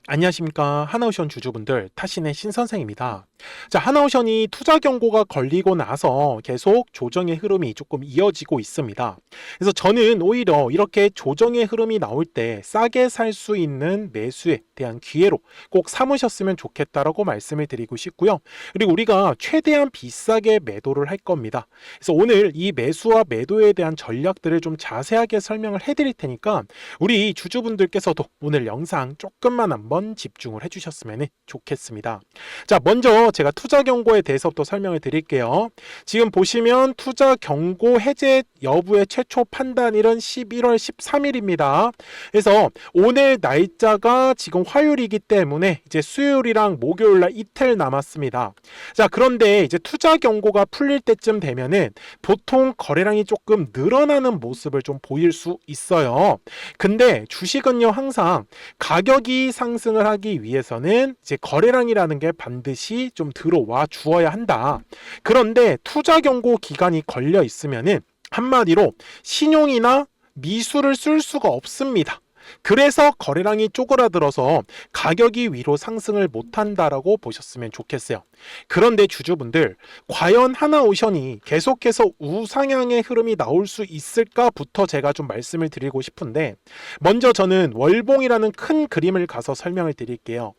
안녕하십니까. 하나오션 주주분들, 타신의 신선생입니다. 자, 하나오션이 투자 경고가 걸리고 나서 계속 조정의 흐름이 조금 이어지고 있습니다. 그래서 저는 오히려 이렇게 조정의 흐름이 나올 때 싸게 살 수 있는 매수에 대한 기회로 꼭 삼으셨으면 좋겠다라고 말씀을 드리고 싶고요. 그리고 우리가 최대한 비싸게 매도를 할 겁니다. 그래서 오늘 이 매수와 매도에 대한 전략들을 좀 자세하게 설명을 해드릴 테니까 우리 주주분들께서도 오늘 영상 조금만 한번 집중을 해주셨으면 좋겠습니다. 자, 먼저 제가 투자 경고에 대해서부터 설명을 드릴게요. 지금 보시면 투자 경고 해제 여부의 최초 판단일은 11월 13일입니다. 그래서 오늘 날짜가 지금 화요일이기 때문에 이제 수요일이랑 목요일날 이틀 남았습니다. 자, 그런데 이제 투자 경고가 풀릴 때쯤 되면은 보통 거래량이 조금 늘어나는 모습을 좀 보일 수 있어요. 근데 주식은요, 항상 가격이 상승을 하기 위해서는 이제 거래량이라는 게 반드시 좀 들어와 주어야 한다. 그런데 투자 경고 기간이 걸려 있으면은 한마디로 신용이나 미수를 쓸 수가 없습니다. 그래서 거래량이 쪼그라들어서 가격이 위로 상승을 못한다라고 보셨으면 좋겠어요. 그런데 주주분들, 과연 하나오션이 계속해서 우상향의 흐름이 나올 수 있을까부터 제가 좀 말씀을 드리고 싶은데, 먼저 저는 월봉이라는 큰 그림을 가서 설명을 드릴게요.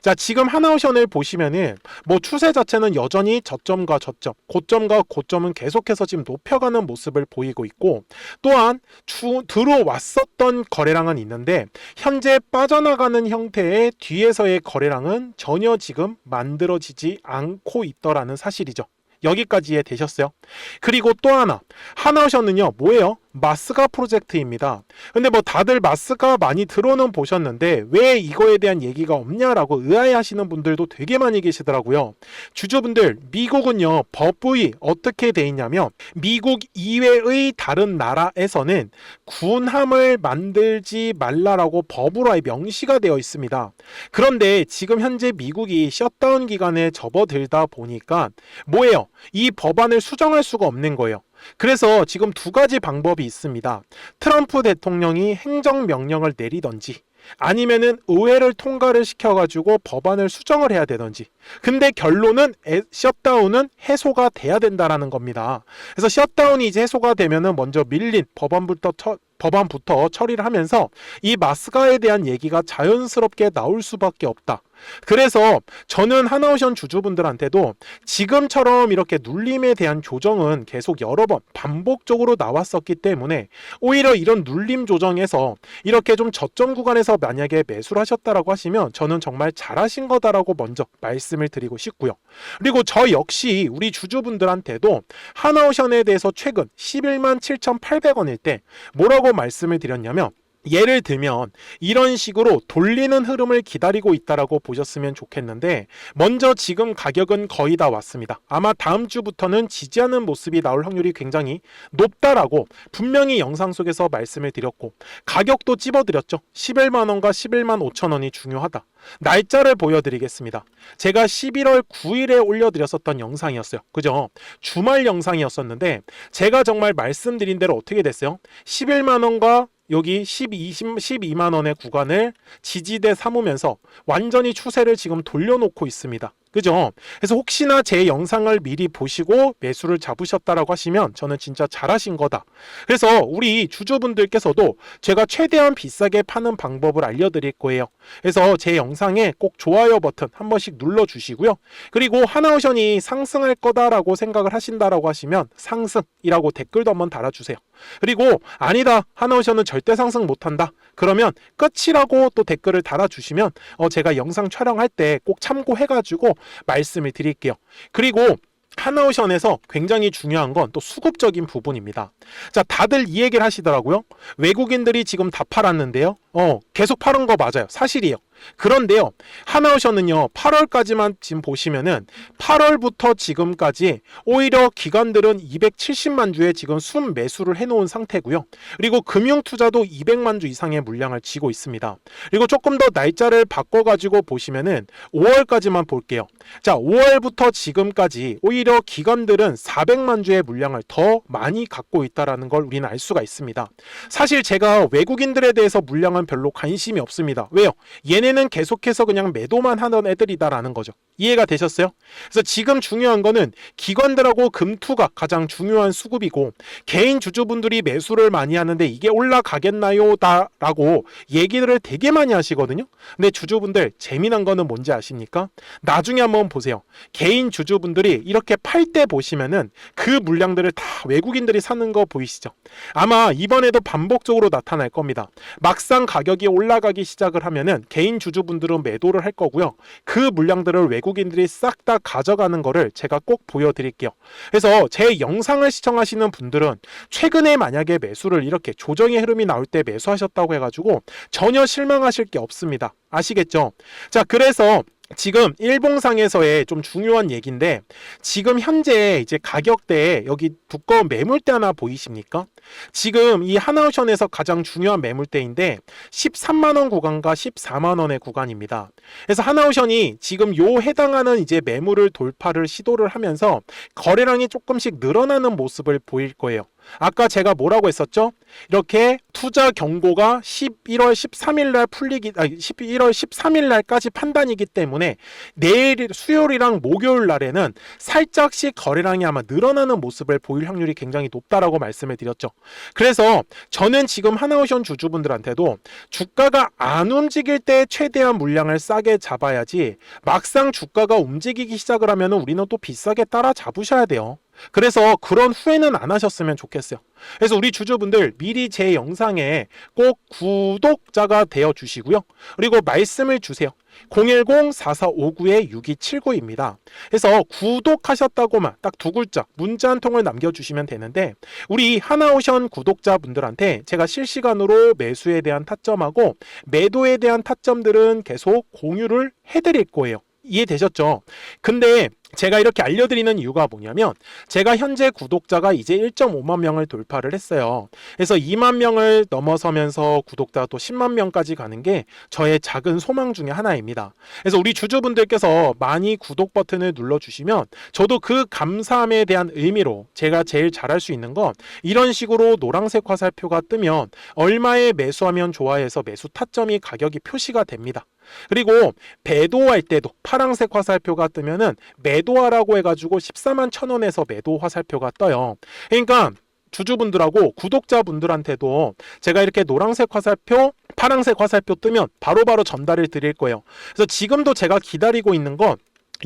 자, 지금 하나오션을 보시면은 뭐 추세 자체는 여전히 저점과 저점, 고점과 고점은 계속해서 지금 높여가는 모습을 보이고 있고, 또한 들어왔었던 거래량은 있는데 현재 빠져나가는 형태의 뒤에서의 거래량은 전혀 지금 만들어지지 않고 있더라는 사실이죠. 여기까지 이해되셨어요? 그리고 또 하나, 하나오션은요 뭐예요? 마스가 프로젝트입니다. 근데 뭐 다들 마스가 많이 들어는 보셨는데 왜 이거에 대한 얘기가 없냐라고 의아해하시는 분들도 되게 많이 계시더라고요. 주주분들, 미국은요 법이 어떻게 돼 있냐면 미국 이외의 다른 나라에서는 군함을 만들지 말라라고 법으로 아예 명시가 되어 있습니다. 그런데 지금 현재 미국이 셧다운 기간에 접어들다 보니까 뭐예요? 이 법안을 수정할 수가 없는 거예요. 그래서 지금 두 가지 방법이 있습니다. 트럼프 대통령이 행정명령을 내리던지 아니면은 의회를 통과를 시켜가지고 법안을 수정을 해야 되던지. 근데 결론은 셧다운은 해소가 돼야 된다라는 겁니다. 그래서 셧다운이 이제 해소가 되면은 먼저 밀린 법안부터 처리를 하면서 이 마스가에 대한 얘기가 자연스럽게 나올 수밖에 없다. 그래서 저는 하나오션 주주분들한테도 지금처럼 이렇게 눌림에 대한 조정은 계속 여러 번 반복적으로 나왔었기 때문에 오히려 이런 눌림 조정에서 이렇게 좀 저점 구간에서 만약에 매수를 하셨다라고 하시면 저는 정말 잘하신 거다라고 먼저 말씀을 드리고 싶고요. 그리고 저 역시 우리 주주분들한테도 하나오션에 대해서 최근 11만 7,800원일 때 뭐라고 말씀을 드렸냐면, 예를 들면 이런 식으로 돌리는 흐름을 기다리고 있다라고 보셨으면 좋겠는데, 먼저 지금 가격은 거의 다 왔습니다. 아마 다음 주부터는 지지하는 모습이 나올 확률이 굉장히 높다라고 분명히 영상 속에서 말씀을 드렸고, 가격도 찝어드렸죠. 11만원과 11만 5천원이 중요하다. 날짜를 보여드리겠습니다. 제가 11월 9일에 올려드렸었던 영상이었어요. 그죠? 주말 영상이었었는데 제가 정말 말씀드린 대로 어떻게 됐어요? 11만원과 여기 12만원의 구간을 지지대 삼으면서 완전히 추세를 지금 돌려놓고 있습니다. 그죠? 그래서 혹시나 제 영상을 미리 보시고 매수를 잡으셨다라고 하시면 저는 진짜 잘하신 거다. 그래서 우리 주주분들께서도 제가 최대한 비싸게 파는 방법을 알려드릴 거예요. 그래서 제 영상에 꼭 좋아요 버튼 한 번씩 눌러주시고요. 그리고 하나오션이 상승할 거다라고 생각을 하신다라고 하시면 상승이라고 댓글도 한번 달아주세요. 그리고 아니다, 하나오션은 절대 상승 못한다, 그러면 끝이라고 또 댓글을 달아주시면 제가 영상 촬영할 때 꼭 참고해가지고 말씀을 드릴게요. 그리고 하나오션에서 굉장히 중요한 건 또 수급적인 부분입니다. 자, 다들 이 얘기를 하시더라고요. 외국인들이 지금 다 팔았는데요. 계속 파는 거 맞아요. 사실이에요. 그런데요, 하나오션은요 8월까지만 지금 보시면은 8월부터 지금까지 오히려 기관들은 270만 주에 지금 순 매수를 해놓은 상태고요. 그리고 금융투자도 200만 주 이상의 물량을 쥐고 있습니다. 그리고 조금 더 날짜를 바꿔가지고 보시면은 5월까지만 볼게요. 자, 5월부터 지금까지 오히려 기관들은 400만 주의 물량을 더 많이 갖고 있다는 걸 우리는 알 수가 있습니다. 사실 제가 외국인들에 대해서 물량은 별로 관심이 없습니다. 왜요? 얘네는 전에는 계속해서 그냥 매도만 하던 애들이다라는 거죠. 이해가 되셨어요? 그래서 지금 중요한 거는 기관들하고 금투가 가장 중요한 수급이고, 개인 주주분들이 매수를 많이 하는데 이게 올라가겠나요? 라고 얘기를 되게 많이 하시거든요. 근데 주주분들 재미난 거는 뭔지 아십니까? 나중에 한번 보세요. 개인 주주분들이 이렇게 팔 때 보시면은 그 물량들을 다 외국인들이 사는 거 보이시죠? 아마 이번에도 반복적으로 나타날 겁니다. 막상 가격이 올라가기 시작을 하면은 개인 주주분들은 매도를 할 거고요. 그 물량들을 외국인들이 싹 다 가져가는 거를 제가 꼭 보여드릴게요. 그래서 제 영상을 시청하시는 분들은 최근에 만약에 매수를 이렇게 조정의 흐름이 나올 때 매수하셨다고 해가지고 전혀 실망하실 게 없습니다. 아시겠죠? 자, 그래서 지금 일봉상에서의 좀 중요한 얘기인데, 지금 현재 이제 가격대에 여기 두꺼운 매물대 하나 보이십니까? 지금 이 하나오션에서 가장 중요한 매물대인데 13만원 구간과 14만원의 구간입니다. 그래서 하나오션이 지금 요 해당하는 이제 매물을 돌파를 시도를 하면서 거래량이 조금씩 늘어나는 모습을 보일 거예요. 아까 제가 뭐라고 했었죠? 이렇게 투자 경고가 11월 13일 날 11월 13일 날까지 판단이기 때문에 내일 수요일이랑 목요일 날에는 살짝씩 거래량이 아마 늘어나는 모습을 보일 확률이 굉장히 높다라고 말씀을 드렸죠. 그래서 저는 지금 하나오션 주주분들한테도 주가가 안 움직일 때 최대한 물량을 싸게 잡아야지, 막상 주가가 움직이기 시작을 하면 우리는 또 비싸게 따라 잡으셔야 돼요. 그래서 그런 후회는 안 하셨으면 좋겠어요. 그래서 우리 주주분들 미리 제 영상에 꼭 구독자가 되어 주시고요. 그리고 말씀을 주세요. 010-4459-6279입니다. 그래서 구독하셨다고만 딱 두 글자 문자 한 통을 남겨주시면 되는데, 우리 하나오션 구독자분들한테 제가 실시간으로 매수에 대한 타점하고 매도에 대한 타점들은 계속 공유를 해드릴 거예요. 이해되셨죠? 근데 제가 이렇게 알려드리는 이유가 뭐냐면, 제가 현재 구독자가 이제 1.5만 명을 돌파를 했어요. 그래서 2만 명을 넘어서면서 구독자 또 10만 명까지 가는 게 저의 작은 소망 중에 하나입니다. 그래서 우리 주주분들께서 많이 구독 버튼을 눌러주시면 저도 그 감사함에 대한 의미로 제가 제일 잘할 수 있는 건 이런 식으로 노란색 화살표가 뜨면 얼마에 매수하면 좋아해서 매수 타점이 가격이 표시가 됩니다. 그리고 매도할 때도 파란색 화살표가 뜨면은 매도하라고 해가지고 14만 1,000원에서 매도 화살표가 떠요. 그러니까 주주분들하고 구독자분들한테도 제가 이렇게 노란색 화살표, 파란색 화살표 뜨면 바로바로 전달을 드릴 거예요. 그래서 지금도 제가 기다리고 있는 건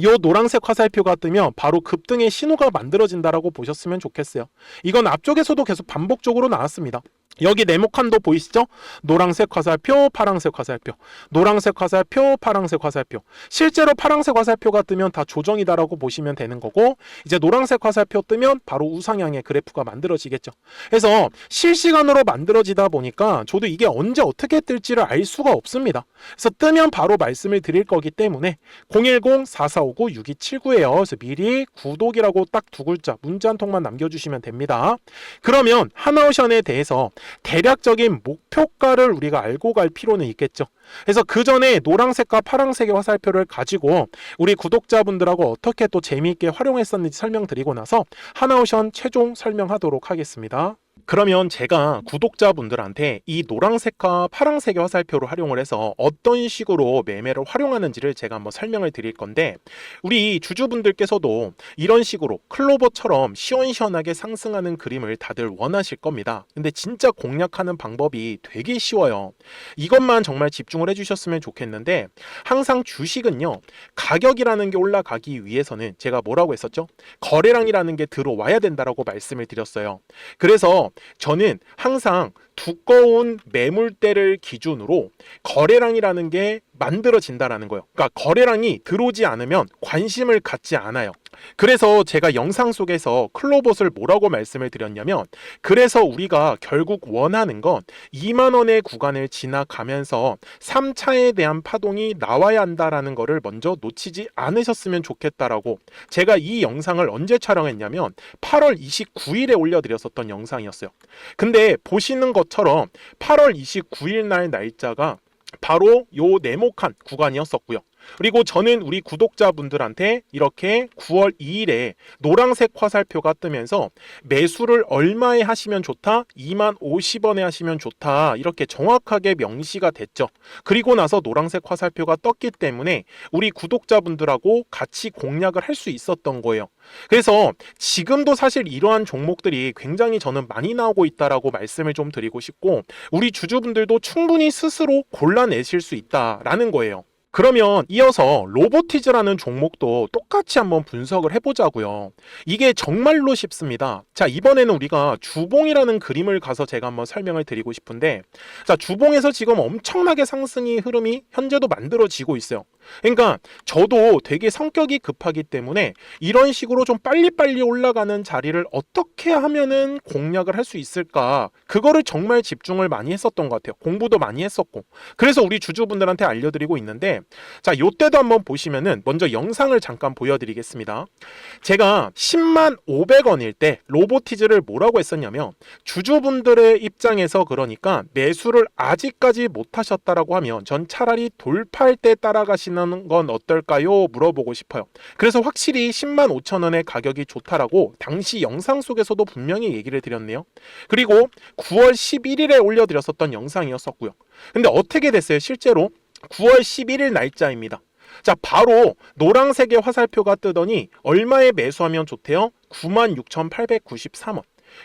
요 노란색 화살표가 뜨면 바로 급등의 신호가 만들어진다라고 보셨으면 좋겠어요. 이건 앞쪽에서도 계속 반복적으로 나왔습니다. 여기 네모칸도 보이시죠? 노란색 화살표, 파란색 화살표, 노란색 화살표, 파란색 화살표. 실제로 파란색 화살표가 뜨면 다 조정이다라고 보시면 되는 거고, 이제 노란색 화살표 뜨면 바로 우상향의 그래프가 만들어지겠죠. 그래서 실시간으로 만들어지다 보니까 저도 이게 언제 어떻게 뜰지를 알 수가 없습니다. 그래서 뜨면 바로 말씀을 드릴 거기 때문에 010-4459-6279예요. 그래서 미리 구독이라고 딱 두 글자 문자 한 통만 남겨주시면 됩니다. 그러면 하나오션에 대해서 대략적인 목표가를 우리가 알고 갈 필요는 있겠죠. 그래서 그 전에 노란색과 파란색의 화살표를 가지고 우리 구독자분들하고 어떻게 또 재미있게 활용했었는지 설명드리고 나서 하나오션 최종 설명하도록 하겠습니다. 그러면 제가 구독자분들한테 이 노란색과 파란색의 화살표를 활용을 해서 어떤 식으로 매매를 활용하는지를 제가 한번 설명을 드릴 건데, 우리 주주분들께서도 이런 식으로 클로버처럼 시원시원하게 상승하는 그림을 다들 원하실 겁니다. 근데 진짜 공략하는 방법이 되게 쉬워요. 이것만 정말 집중을 해주셨으면 좋겠는데, 항상 주식은요, 가격이라는 게 올라가기 위해서는 제가 뭐라고 했었죠? 거래량이라는 게 들어와야 된다라고 말씀을 드렸어요. 그래서 저는 항상 두꺼운 매물대를 기준으로 거래량이라는 게 만들어진다라는 거예요. 그러니까 거래량이 들어오지 않으면 관심을 갖지 않아요. 그래서 제가 영상 속에서 클로봇을 뭐라고 말씀을 드렸냐면, 그래서 우리가 결국 원하는 건 2만 원의 구간을 지나가면서 3차에 대한 파동이 나와야 한다라는 거를 먼저 놓치지 않으셨으면 좋겠다라고, 제가 이 영상을 언제 촬영했냐면 8월 29일에 올려드렸었던 영상이었어요. 근데 보시는 것처럼 8월 29일 날 날짜가 바로 요 네모칸 구간이었었고요. 그리고 저는 우리 구독자분들한테 이렇게 9월 2일에 노란색 화살표가 뜨면서 매수를 얼마에 하시면 좋다? 2만 50원에 하시면 좋다. 이렇게 정확하게 명시가 됐죠. 그리고 나서 노란색 화살표가 떴기 때문에 우리 구독자분들하고 같이 공략을 할 수 있었던 거예요. 그래서 지금도 사실 이러한 종목들이 굉장히 저는 많이 나오고 있다라고 말씀을 좀 드리고 싶고, 우리 주주분들도 충분히 스스로 골라내실 수 있다라는 거예요. 그러면 이어서 로보티즈라는 종목도 똑같이 한번 분석을 해보자고요. 이게 정말로 쉽습니다. 자, 이번에는 우리가 주봉이라는 그림을 가서 제가 한번 설명을 드리고 싶은데, 자, 주봉에서 지금 엄청나게 상승의 흐름이 현재도 만들어지고 있어요. 그러니까 저도 되게 성격이 급하기 때문에 이런 식으로 좀 빨리빨리 올라가는 자리를 어떻게 하면은 공략을 할 수 있을까, 그거를 정말 집중을 많이 했었던 것 같아요. 공부도 많이 했었고. 그래서 우리 주주분들한테 알려드리고 있는데, 자, 요때도 한번 보시면은 먼저 영상을 잠깐 보여드리겠습니다. 제가 10만 500원일 때 로보티즈를 뭐라고 했었냐면, 주주분들의 입장에서 그러니까 매수를 아직까지 못 하셨다라고 하면 전 차라리 돌파할 때 따라가시는 건 어떨까요? 물어보고 싶어요. 그래서 확실히 10만 5천 원의 가격이 좋다라고 당시 영상 속에서도 분명히 얘기를 드렸네요. 그리고 9월 11일에 올려드렸었던 영상이었었고요. 근데 어떻게 됐어요? 실제로 9월 11일 날짜입니다. 자, 바로 노란색의 화살표가 뜨더니 얼마에 매수하면 좋대요? 96,893원.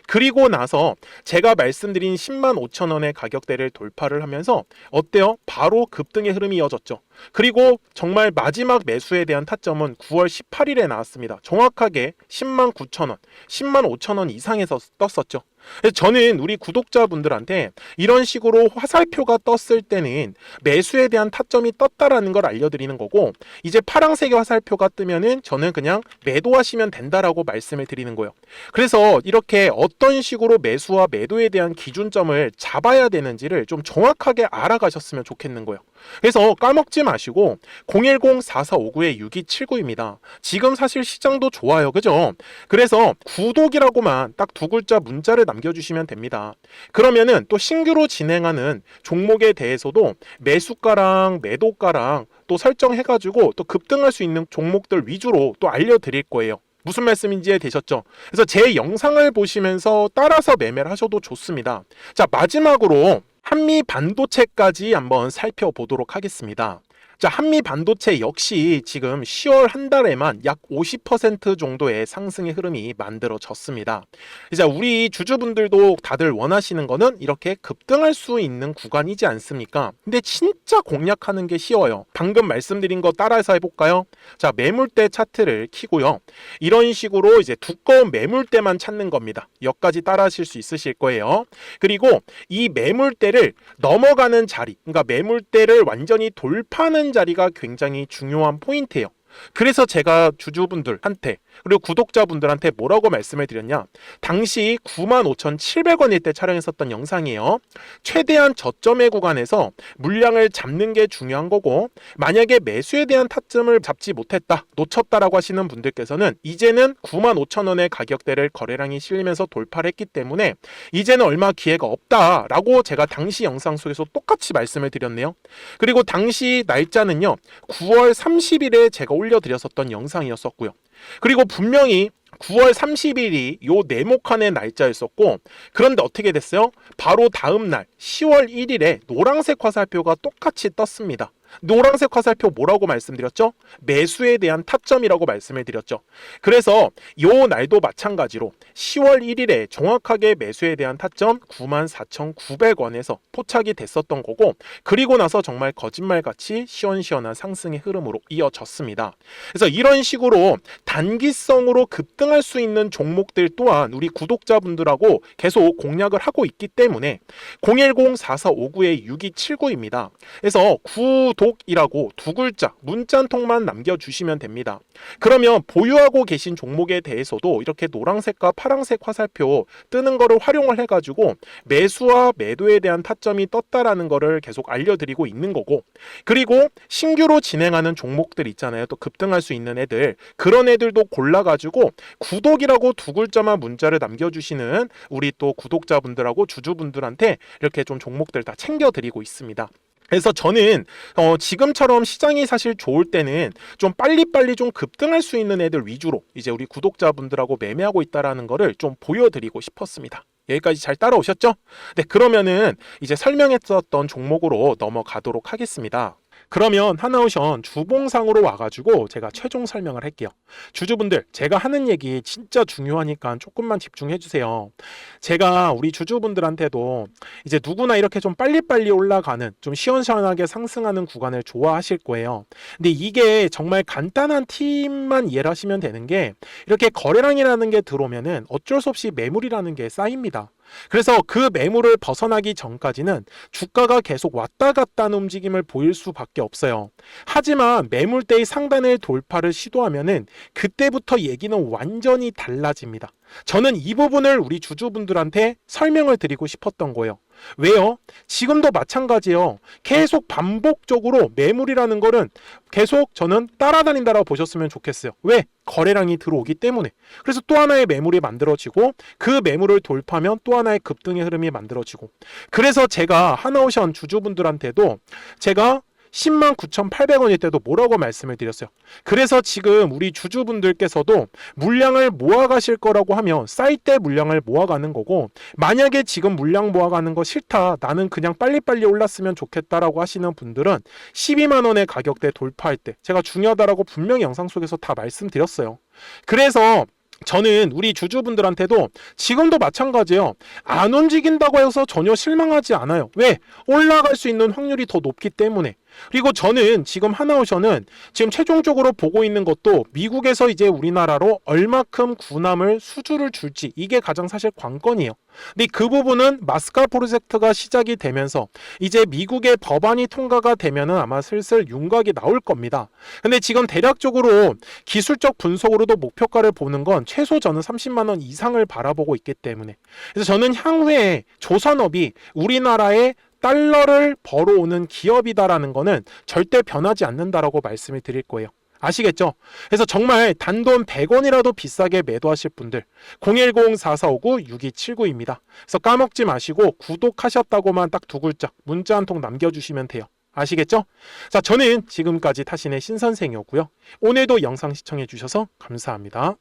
그리고 나서 제가 말씀드린 10만 5천 원의 가격대를 돌파를 하면서 어때요? 바로 급등의 흐름이 이어졌죠. 그리고 정말 마지막 매수에 대한 타점은 9월 18일에 나왔습니다. 정확하게 10만 9천 원, 10만 5천 원 이상에서 떴었죠. 저는 우리 구독자분들한테 이런 식으로 화살표가 떴을 때는 매수에 대한 타점이 떴다라는 걸 알려드리는 거고, 이제 파란색의 화살표가 뜨면은 저는 그냥 매도하시면 된다라고 말씀을 드리는 거예요. 그래서 이렇게 어떤 식으로 매수와 매도에 대한 기준점을 잡아야 되는지를 좀 정확하게 알아가셨으면 좋겠는 거예요. 그래서 까먹지 마시고 010-4459-6279입니다. 지금 사실 시장도 좋아요. 그죠? 그래서 구독이라고만 딱 두 글자 문자를 남겨주시면 됩니다. 그러면은 또 신규로 진행하는 종목에 대해서도 매수가랑 매도가랑 또 설정해가지고 또 급등할 수 있는 종목들 위주로 또 알려드릴 거예요. 무슨 말씀인지 이해되셨죠? 그래서 제 영상을 보시면서 따라서 매매를 하셔도 좋습니다. 자, 마지막으로 한미 반도체까지 한번 살펴보도록 하겠습니다. 자, 한미 반도체 역시 지금 10월 한 달에만 약 50% 정도의 상승의 흐름이 만들어졌습니다. 이제 우리 주주분들도 다들 원하시는 거는 이렇게 급등할 수 있는 구간이지 않습니까? 근데 진짜 공략하는 게 쉬워요. 방금 말씀드린 거 따라해서 해볼까요? 자, 매물대 차트를 키고요. 이런 식으로 이제 두꺼운 매물대만 찾는 겁니다. 여기까지 따라하실 수 있으실 거예요. 그리고 이 매물대를 넘어가는 자리, 그러니까 매물대를 완전히 돌파하는 자리가 굉장히 중요한 포인트예요. 그래서 제가 주주분들한테 그리고 구독자분들한테 뭐라고 말씀을 드렸냐, 당시 95,700원일 때 촬영했었던 영상이에요. 최대한 저점의 구간에서 물량을 잡는 게 중요한 거고, 만약에 매수에 대한 타점을 잡지 못했다, 놓쳤다라고 하시는 분들께서는 이제는 95,000원의 가격대를 거래량이 실리면서 돌파를 했기 때문에 이제는 얼마 기회가 없다라고 제가 당시 영상 속에서 똑같이 말씀을 드렸네요. 그리고 당시 날짜는요, 9월 30일에 제가 올려드렸었던 영상이었었고요. 그리고 분명히 9월 30일이 요 네모칸의 날짜였었고, 그런데 어떻게 됐어요? 바로 다음 날 10월 1일에 노란색 화살표가 똑같이 떴습니다. 노란색 화살표 뭐라고 말씀드렸죠? 매수에 대한 타점이라고 말씀을 드렸죠. 그래서 요 날도 마찬가지로 10월 1일에 정확하게 매수에 대한 타점 94,900원에서 포착이 됐었던 거고, 그리고 나서 정말 거짓말같이 시원시원한 상승의 흐름으로 이어졌습니다. 그래서 이런 식으로 단기성으로 급등할 수 있는 종목들 또한 우리 구독자분들하고 계속 공략을 하고 있기 때문에 010-4459-6279입니다. 그래서 구독이라고 두 글자 문자 한 통만 남겨주시면 됩니다. 그러면 보유하고 계신 종목에 대해서도 이렇게 노란색과 파란색 화살표 뜨는 거를 활용을 해가지고 매수와 매도에 대한 타점이 떴다라는 거를 계속 알려드리고 있는 거고, 그리고 신규로 진행하는 종목들 있잖아요. 또 급등할 수 있는 애들, 그런 애들도 골라가지고 구독이라고 두 글자만 문자를 남겨주시는 우리 또 구독자분들하고 주주분들한테 이렇게 좀 종목들 다 챙겨드리고 있습니다. 그래서 저는 지금처럼 시장이 사실 좋을 때는 좀 빨리빨리 좀 급등할 수 있는 애들 위주로 이제 우리 구독자분들하고 매매하고 있다라는 거를 좀 보여드리고 싶었습니다. 여기까지 잘 따라오셨죠? 네, 그러면은 이제 설명했었던 종목으로 넘어가도록 하겠습니다. 그러면 하나오션 주봉상으로 와가지고 제가 최종 설명을 할게요. 주주분들, 제가 하는 얘기 진짜 중요하니까 조금만 집중해 주세요. 제가 우리 주주분들한테도 이제 누구나 이렇게 좀 빨리빨리 올라가는, 좀 시원시원하게 상승하는 구간을 좋아하실 거예요. 근데 이게 정말 간단한 팁만 이해를 하시면 되는 게, 이렇게 거래량이라는 게 들어오면은 어쩔 수 없이 매물이라는 게 쌓입니다. 그래서 그 매물을 벗어나기 전까지는 주가가 계속 왔다 갔다 하는 움직임을 보일 수밖에 없어요. 하지만 매물대의 상단을 돌파를 시도하면은 그때부터 얘기는 완전히 달라집니다. 저는 이 부분을 우리 주주분들한테 설명을 드리고 싶었던 거예요. 왜요? 지금도 마찬가지예요. 계속 반복적으로 매물이라는 거는 계속 저는 따라다닌다라고 보셨으면 좋겠어요. 왜? 거래량이 들어오기 때문에. 그래서 또 하나의 매물이 만들어지고, 그 매물을 돌파하면 또 하나의 급등의 흐름이 만들어지고, 그래서 제가 하나오션 주주분들한테도 제가 109,800원일 때도 뭐라고 말씀을 드렸어요. 그래서 지금 우리 주주분들께서도 물량을 모아가실 거라고 하면 쌀 때 물량을 모아가는 거고, 만약에 지금 물량 모아가는 거 싫다, 나는 그냥 빨리빨리 올랐으면 좋겠다라고 하시는 분들은 12만원의 가격대 돌파할 때 제가 중요하다라고 분명히 영상 속에서 다 말씀드렸어요. 그래서 저는 우리 주주분들한테도 지금도 마찬가지예요. 안 움직인다고 해서 전혀 실망하지 않아요. 왜? 올라갈 수 있는 확률이 더 높기 때문에. 그리고 저는 지금 하나오션은 지금 최종적으로 보고 있는 것도 미국에서 이제 우리나라로 얼마큼 군함을 수주를 줄지, 이게 가장 사실 관건이에요. 근데 그 부분은 마스카 프로젝트가 시작이 되면서 이제 미국의 법안이 통과가 되면은 아마 슬슬 윤곽이 나올 겁니다. 근데 지금 대략적으로 기술적 분석으로도 목표가를 보는 건 최소 저는 30만 원 이상을 바라보고 있기 때문에, 그래서 저는 향후에 조선업이 우리나라의 달러를 벌어오는 기업이다라는 거는 절대 변하지 않는다라고 말씀을 드릴 거예요. 아시겠죠? 그래서 정말 단돈 100원이라도 비싸게 매도하실 분들 010-4459-6279입니다. 그래서 까먹지 마시고 구독하셨다고만 딱 두 글자 문자 한 통 남겨주시면 돼요. 아시겠죠? 자, 저는 지금까지 타신의 신선생이었고요. 오늘도 영상 시청해 주셔서 감사합니다.